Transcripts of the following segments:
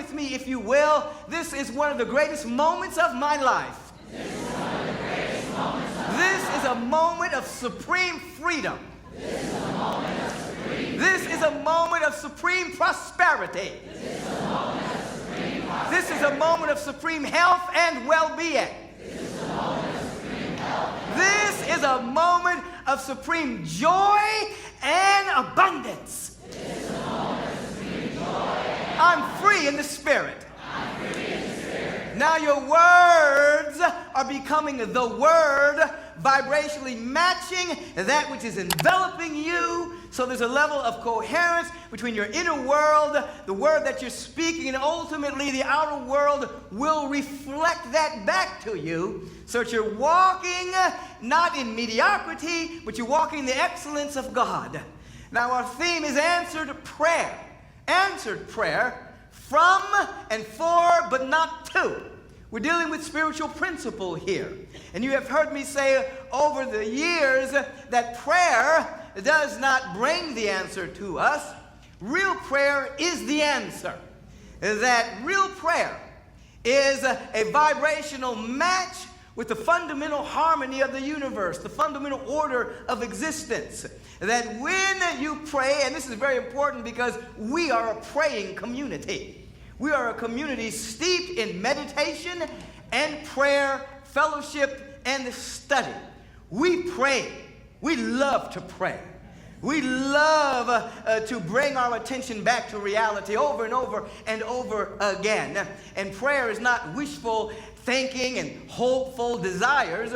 with me, if you will. This is one of the greatest moments of my life. This is a moment of supreme freedom. This is a moment of supreme prosperity. This is a moment of supreme health and well-being. This is a moment of supreme joy and abundance. I'm free in the Spirit. Now your words are becoming the Word, vibrationally matching that which is enveloping you. So there's a level of coherence between your inner world, the Word that you're speaking, and ultimately the outer world will reflect that back to you. So that you're walking not in mediocrity, but you're walking in the excellence of God. Now our theme is answered prayer. Answered prayer. From and for, but not to. We're dealing with spiritual principle here. And you have heard me say over the years that prayer does not bring the answer to us. Real prayer is the answer. That real prayer is a vibrational match with the fundamental harmony of the universe, the fundamental order of existence. That when you pray, and this is very important because we are a praying community. We are a community steeped in meditation and prayer, fellowship, and study. We pray. We love to pray. We love to bring our attention back to reality over and over and over again. And prayer is not wishful thinking and hopeful desires.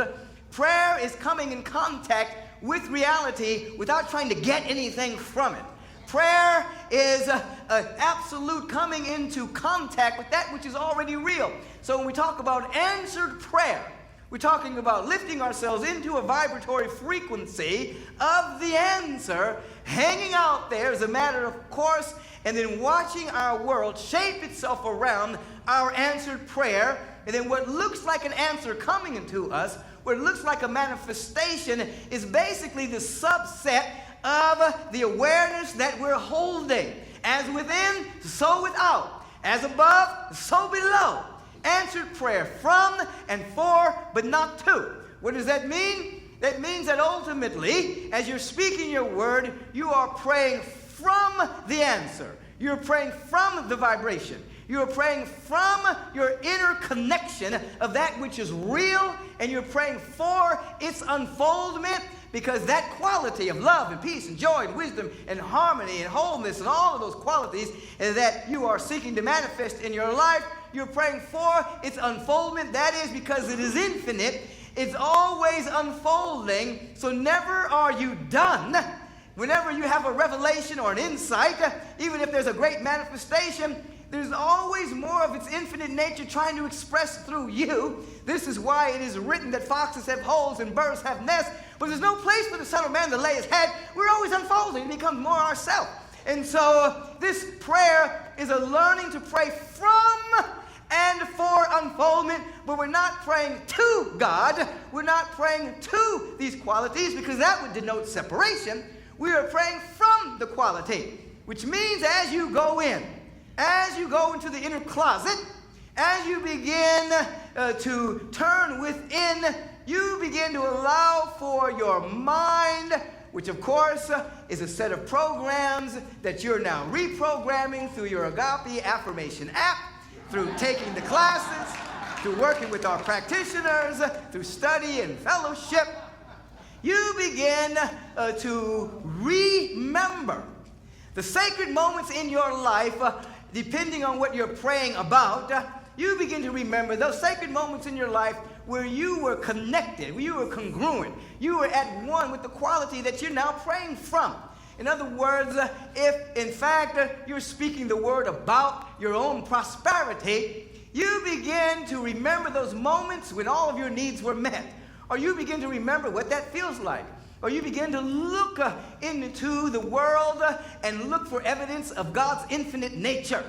Prayer is coming in contact with reality without trying to get anything from it. Prayer is an absolute coming into contact with that which is already real. So when we talk about answered prayer, we're talking about lifting ourselves into a vibratory frequency of the answer, hanging out there as a matter of course, and then watching our world shape itself around our answered prayer. And then what looks like an answer coming into us, what looks like a manifestation, is basically the subset of the awareness that we're holding. As within, so without. As above, so below. Answered prayer from and for, but not to. What does that mean? That means that ultimately, as you're speaking your word, you are praying from the answer. You're praying from the vibration. You're praying from your inner connection of that which is real, and you're praying for its unfoldment, because that quality of love and peace and joy and wisdom and harmony and wholeness and all of those qualities that you are seeking to manifest in your life, you're praying for its unfoldment. That is because it is infinite. It's always unfolding, so never are you done. Whenever you have a revelation or an insight, even if there's a great manifestation, there's always more of its infinite nature trying to express through you. This is why it is written that foxes have holes and birds have nests, but there's no place for the Son of Man to lay his head. We're always unfolding. It becomes more ourselves. And so this prayer is a learning to pray from and for unfoldment, but we're not praying to God. We're not praying to these qualities because that would denote separation. We are praying from the quality, which means as you go in, as you go into the inner closet, as you begin to turn within, you begin to allow for your mind, which of course is a set of programs that you're now reprogramming through your Agape affirmation app, through taking the classes, through working with our practitioners, through study and fellowship. You begin to remember the sacred moments in your life, depending on what you're praying about. You begin to remember those sacred moments in your life where you were connected, where you were congruent, you were at one with the quality that you're now praying from. In other words, if in fact you're speaking the word about your own prosperity, you begin to remember those moments when all of your needs were met. Or you begin to remember what that feels like. Or you begin to look into the world and look for evidence of God's infinite nature,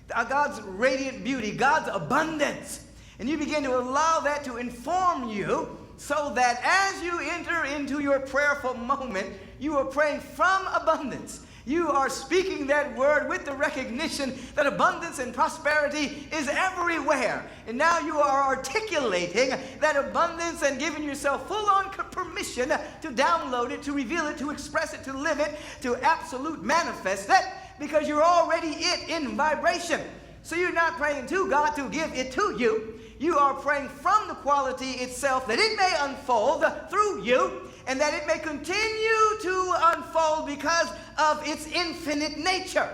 God's radiant beauty, God's abundance. And you begin to allow that to inform you so that as you enter into your prayerful moment, you are praying from abundance. You are speaking that word with the recognition that abundance and prosperity is everywhere. And now you are articulating that abundance and giving yourself full-on permission to download it, to reveal it, to express it, to live it, to absolute manifest it, because you're already it in vibration. So you're not praying to God to give it to you. You are praying from the quality itself that it may unfold through you, and that it may continue to unfold because of its infinite nature.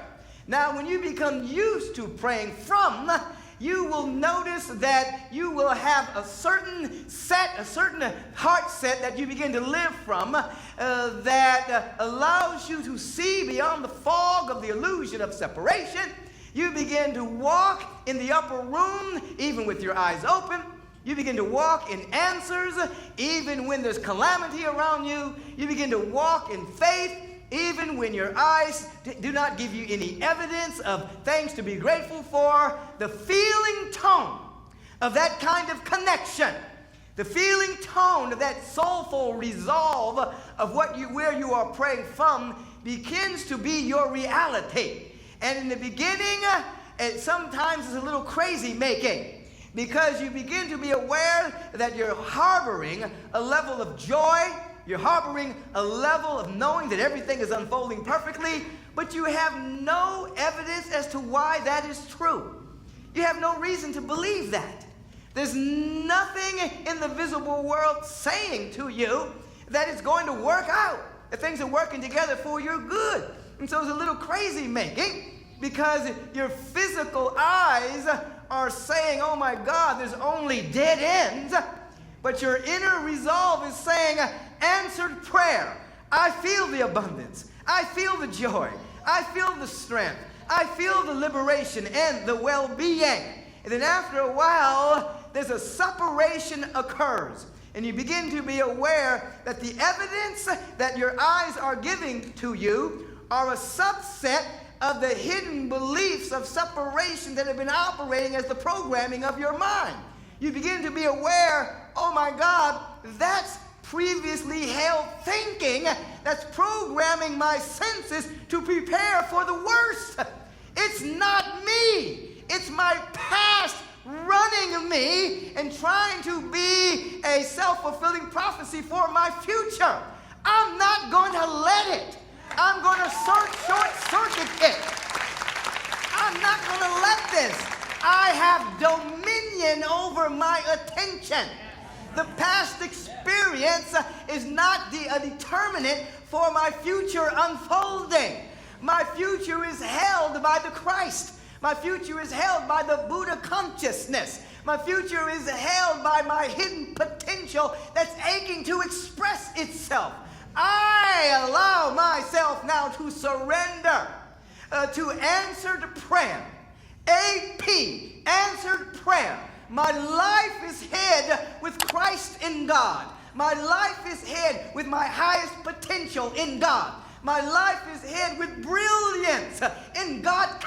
Now, when you become used to praying from, you will notice that you will have a certain heart set that you begin to live from that allows you to see beyond the fog of the illusion of separation. You begin to walk in the upper room even with your eyes open. You begin to walk in answers even when there's calamity around you. You begin to walk in faith even when your eyes do not give you any evidence of things to be grateful for. The feeling tone of that kind of connection, the feeling tone of that soulful resolve of where you are praying from begins to be your reality. And in the beginning, it sometimes is a little crazy making, because you begin to be aware that you're harboring a level of joy, you're harboring a level of knowing that everything is unfolding perfectly, but you have no evidence as to why that is true. You have no reason to believe that. There's nothing in the visible world saying to you that it's going to work out, that things are working together for your good. And so it's a little crazy making, because your physical eyes are saying, oh my God, there's only dead ends. But your inner resolve is saying, answered prayer. I feel the abundance. I feel the joy. I feel the strength. I feel the liberation and the well-being. And then after a while, there's a separation occurs. And you begin to be aware that the evidence that your eyes are giving to you are a subset of the hidden beliefs of separation that have been operating as the programming of your mind. You begin to be aware, oh my God, that's previously held thinking that's programming my senses to prepare for the worst. It's not me. It's my past running me and trying to be a self-fulfilling prophecy for my future. I'm not going to let it. I'm going to short-circuit it. I'm not going to let this. I have dominion over my attention. The past experience is not a determinant for my future unfolding. My future is held by the Christ. My future is held by the Buddha consciousness. My future is held by my hidden potential that's aching to express itself. I allow myself now to surrender to answered prayer. AP, answered prayer. My life is hid with Christ in God. My life is hid with my highest potential in God. My life is hid with brilliance in God